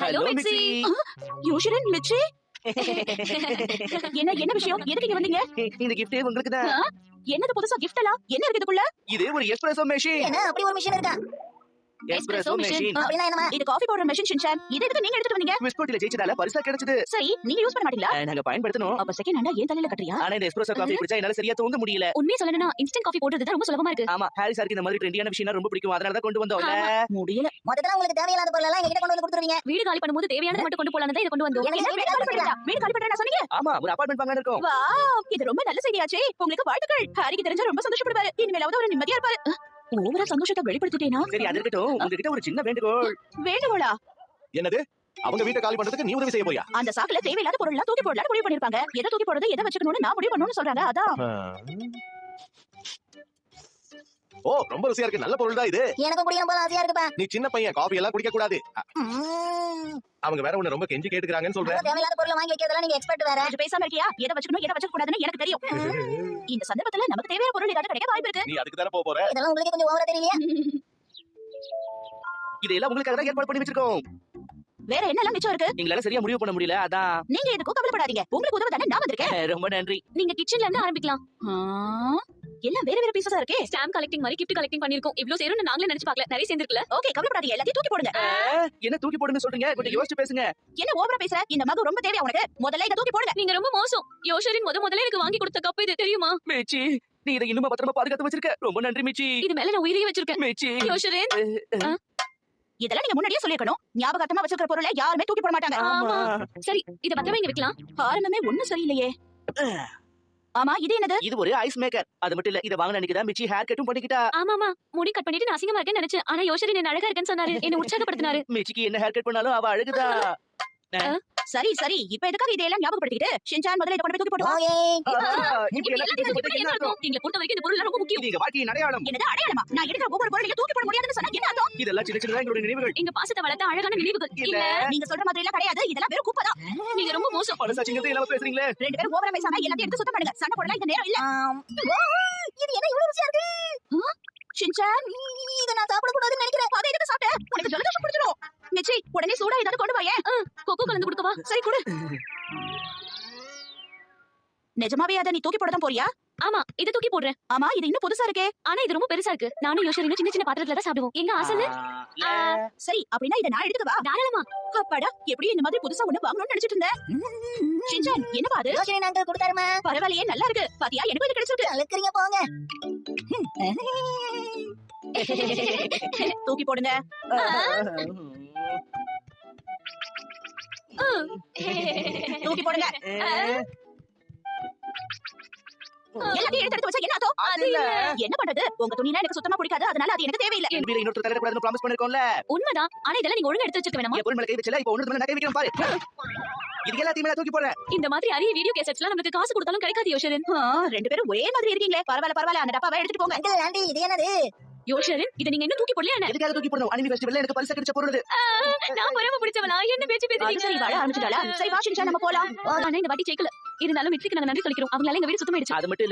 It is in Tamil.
ஹலோ மிச்சி. யூஷரன் மிச்சி. என்ன விஷயம்? எதுக்கு இங்க வந்தீங்க? இந்த கிஃப்ட் உங்களுக்கு தான். என்னது புதுசா கிஃப்ட் எல்லாம்? என்ன இருக்கு இதுக்குள்ள? இது ஒரு எஸ்பிரஸோ மெஷின். என்ன அப்படி ஒரு மிஷின் இருக்கா? Espresso machine. அப்படினா என்னமா? இது காபி பவுடர் மெஷின் ஷின்சான். இது எதுக்கு நீங்க எடுத்துட்டு வந்தீங்க? குவிஸ் போட்டில ஜெயிச்சதால பரிசா கிடைச்சது. சரி, நீங்க யூஸ் பண்ண மாட்டீங்களா? நாங்க பயன்படுத்தணும். அப்ப செகண்ட் ஹேண்டா ஏன் தலையில கட்டறியா? ஆனா இந்த எஸ்பிரஸோ காபி குடிச்சா என்னால சரியா தூங்க முடியல. உண்மையை சொல்லணும்னா இன்ஸ்டன்ட் காபி போடுறது தான் ரொம்ப சுலபமா இருக்கு. ஆமா, ஹாரி சாருக்கு இந்த மாதிரி ட்ரெண்டியான விஷயம் ரொம்ப பிடிக்கும். அதனால தான் கொண்டு வந்தோம்ல. முடியல. மொத்தத்துல உங்களுக்கு தேவையில்லாத பொருள் எல்லாம் என்கிட்ட கொண்டு வந்து கொடுத்துருவீங்க. வீடு காலி பண்ணும்போது தேவையானதை மட்டும் கொண்டு போலாம்னு தான் இத கொண்டு வந்தோம். எனக்கு வீடு காலி பண்றதா? வீடு காலி பண்றதா சொன்னீங்க? ஆமா, ஒரு அபார்ட்மெண்ட் வாங்கன்னு இருக்கோம். வாவ், இது ரொம்ப நல்ல செய்தியாச்சே. உங்களுக்கு வாழ்த்துக்கள். ஹாரிக்கு தெரிஞ்சா ரொம்ப சந்தோஷப்படுவாரு. இனிமேலாவது ஒரு நிம்மதியா இருப்பாரு. ஓவரா சந்தோஷத்தை வெளிப்படுத்திட்டேனா? சரி, அது இருக்கட்டும். உங்ககிட்ட ஒரு சின்ன வேண்டுகோள். வேண்டுகோளா? என்னது? அவங்க வீட்டை காலி பண்றதுக்கு நீ உதவி செய்ய போறியா? அந்த சாக்குல தேவையில்லாத பொருள் எல்லாம் தூக்கி போடலாம்னு முடிவு பண்ணிருப்பாங்க. எதை தூக்கி போடுறது, எதை வச்சுக்கணும்னு நான் முடிவு பண்ணணும்னு சொல்றாங்க. அதான். ஓ, ரொம்ப ருசியா இருக்கு. நல்ல பொருள் தான் இது. எனக்கும் குடிக்கணும் போல ஆசையா இருக்குப்பா. நீ சின்ன பையன், காபி எல்லாம் குடிக்க கூடாது. அவங்க வேற உன்னை ரொம்ப கெஞ்சி கேட்டுக்கிறாங்கன்னு சொல்றேன். தேவையில்லாத பொருளை வாங்கி வைக்கிறதெல்லாம் நீங்க எக்ஸ்பர்ட் வேற. கொஞ்சம் பேசாம இருக்கியா? எதை வச்சுக்கணும், எதை வச்சுக்க கூடாதுன்னு எனக்கு தெரியும். இந்த சந்தர்ப்பத்துல நமக்கு தேவையான பொருள் ஏதாவது கிடைக்க வாய்ப்பு இருக்கு. நீ அதுக்கு தானே போற. இதெல்லாம் உங்களுக்கு கொஞ்சம் ஓவரா தெரியலையா? இதெல்லாம் உங்களுக்காக தான் ஏற்பாடு பண்ணி வச்சிருக்கோம். வேற என்னெல்லாம் மிச்சம் இருக்கு? எங்களால சரியா முடிவு பண்ண முடியல. அதான். நீங்க எதுக்கும் கவலைப்படாதீங்க. உங்களுக்கு உதவ தானே நான் வந்திருக்கேன். ரொம்ப நன்றி. நீங்க கிச்சன்ல இருந்து ஆரம்பிக்கலாம். எல்லாம் வேற வேற பீசஸா இருக்கே. ஸ்டாம்ப் கலெக்டிங் மாதிரி கிஃப்ட் கலெக்டிங் பண்ணிருக்கோம். இவ்ளோ சேரும்னு நாங்களே நினைச்சு பார்க்கல. நிறைய சேர்ந்திருக்குல. ஓகே, கவலைப்படாதீங்க. எல்லாத்தையும் தூக்கி போடுங்க. என்ன தூக்கி போடுன்னு சொல்றீங்க? கொஞ்சம் யோசிச்சு பேசுங்க. என்ன ஓவரா பேசுற? இந்த மகு ரொம்ப தேவையா உனக்கு? முதல்ல இத தூக்கி போடுங்க. நீங்க ரொம்ப மோசம். யோஷரின் முதல்ல எனக்கு வாங்கி கொடுத்த கப் இது, தெரியுமா? மேச்சி, நீ இதை இன்னும் பத்திரமா பாதுகாத்து வச்சிருக்க. ரொம்ப நன்றி மேச்சி. இது மேல நான் உயிரையே வச்சிருக்கேன். மேச்சி. யோஷரின், இதெல்லாம் நீங்க முன்னாடியே சொல்லிருக்கணும். ஞாபகார்த்தமா வச்சிருக்கிற பொருளை யாருமே தூக்கி போட மாட்டாங்க. ஆமா. சரி, இத பத்திரமா இங்க வைக்கலாம். ஆரம்பமே ஒண்ணும் சரியில்லையே. ஆமா, இது என்னது? இது ஒரு ஐஸ் மேக்கர். அது மட்டும் இல்ல, இத வாங்குன அன்னைக்கு தான் மிச்சி ஹேர் கட்டும் பண்ணிக்கிட்டா. ஆமாமா, முடி கட் பண்ணிட்டு நான் அசிங்கமா இருக்கேன்னு நினைச்சேன். ஆனா யோஷரின் என்ன அழகா இருக்கேன்னு சொன்னாரு. என்ன உற்சாகப்படுத்தினாரு. மிச்சிக்கு என்ன ஹேர் கட் பண்ணாலும் அவ அழகுதான். சரி சரி, இப்ப எதுக்காக இதெல்லாம் ஞாபகப்படுத்திக்கிட்டு? ஷின்சான் முதல்ல இத கொண்டு போய் தூக்கி போடுவா. இப்படி எல்லாம் என்ன அர்த்தம்? நீங்க பொறுத்த வரைக்கும் இந்த பொருள் ரொம்ப முக்கியம். இது எங்க வாழ்க்கையின் அடையாளம். என்னது அடையாளமா? நான் எடுக்கிற ஒவ்வொரு பொருளையும் தூக்கி போட முடியாதுன்னு சொன்னா என்ன அர்த்தம்? இதெல்லாம் சின்ன சின்னதா எங்களுடைய நினைவுகள். எங்க பாசத்தை வளர்த்த அழகான நினைவுகள். இல்ல. நீங்க சொல்ற மாதிரி எல்லாம் கிடையாது. இதெல்லாம் வெறும் குப்பை தான். நீங்க ரொம்ப மோசம். மனசாட்சிங்கிறது இல்லாம பேசுறீங்களே. ரெண்டு பேரும் ஓவரா பேசாம எல்லாத்தையும் எடுத்து சுத்தம் பண்ணுங்க. சண்டை போடலாம் இந்த நேரம் இல்ல. இது என்ன இவ்வளவு ருசியா இருக்கு? ஷின்சான், இத நான் சாப்பிட கூடாதுன்னு நினைக்கிறேன். அதை எதுக்கு சாப்பிட்ட? உனக்கு ஜலதோஷம் பிடிச்சிரும். மிச்சி, உடனே சூடா ஏதாவது கொண்டு வாயே. கொக்கோ கலந்து கொடுக்கவா? சரி கொடு. நிஜமாவே அதை நீ தூக்கி போட தான் போறியா? ஆமா, இத தூக்கி போடுறேன். ஆமா, இது இன்னும் புதுசா இருக்கே. ஆனா இது ரொம்ப பெருசா இருக்கு. நானும் யோஷரினும் சின்ன சின்ன பாத்திரத்துல தான் சாப்பிடுவோம். எங்க ஆசனு? சரி, அப்படின்னா இத நான் எடுத்துக்கவா? தாராளமா. அப்பாடா, எப்படி இந்த மாதிரி புதுசா ஒண்ணு வாங்கணும்னு நினைச்சிட்டு இருந்தேன். ஷின்சான், என்னப்பா அது? யோசனை நாங்க கொடுத்தாருமா. பரவாயில்லையே, நல்லா இருக்கு. பாத்தியா, எனக்கு இது கிடைச்சிருக்கு. அழுக்குறீங்க போங்க. தூக்கி போடுங்க. தூக்கி போடுங்க. எல்லாத்தையும் எடுத்து வச்சா என்ன அர்த்தம்? அது இல்ல. என்ன பண்றது? உங்க துணினா எனக்கு சுத்தமா பிடிக்காது. அதனால அது எனக்கு தேவையில்லை. என் வீட இன்னொருத்தர் தரக்கூடாதுன்னு கூடாதுன்னு ப்ராமிஸ் பண்ணிருக்கோம்ல. உண்மைதான். ஆனா இதெல்லாம் நீங்க ஒழுங்கா எடுத்து வச்சிருக்க வேணாமா? என் பொருள் மேல கை வச்சல, இப்போ ஒண்ணுக்கு மேல நான் கை வைக்கிறேன் பாரு. இது எல்லாத்தையும் நான் தூக்கி போடுறேன். இந்த மாதிரி அரிய வீடியோ கேசட்ஸ்லாம் நமக்கு காசு கொடுத்தாலும் கிடைக்காது யோஷரின். ரெண்டு பேரும் ஒரே மாதிரி இருக்கீங்களே. பரவாயில்ல, அந்த டப்பாவை எடுத்துட்டு போங்க. அங்கிள் ஆண்டி இது என்னது? யோஷரின், இத நீங்க இன்னும் தூக்கி போடலையா என்ன? எதுக்காக தூக்கி போடணும்? அனிமி ஃபெஸ்டிவல்ல எனக்கு பரிசு கிடைச்ச பொருள் இது. நான் பொறாம பிடிச்சவளா? என்ன பேச்சு பேசுறீங்க? சரி, வாழ ஆரம்பிச்சிட்டாளா? சரி வா ஷின்சான், நம்ம போலாம். ஆனா இந்த வாட்டி ஜெயிக்கல. இருந்தாலும் மிட்ரிக்கு நாங்க நன்றி சொல்லிக்கிறோம். அவங்களால எங்க வீடு சுத்தமாயிடுச்சு. அது மட்டும்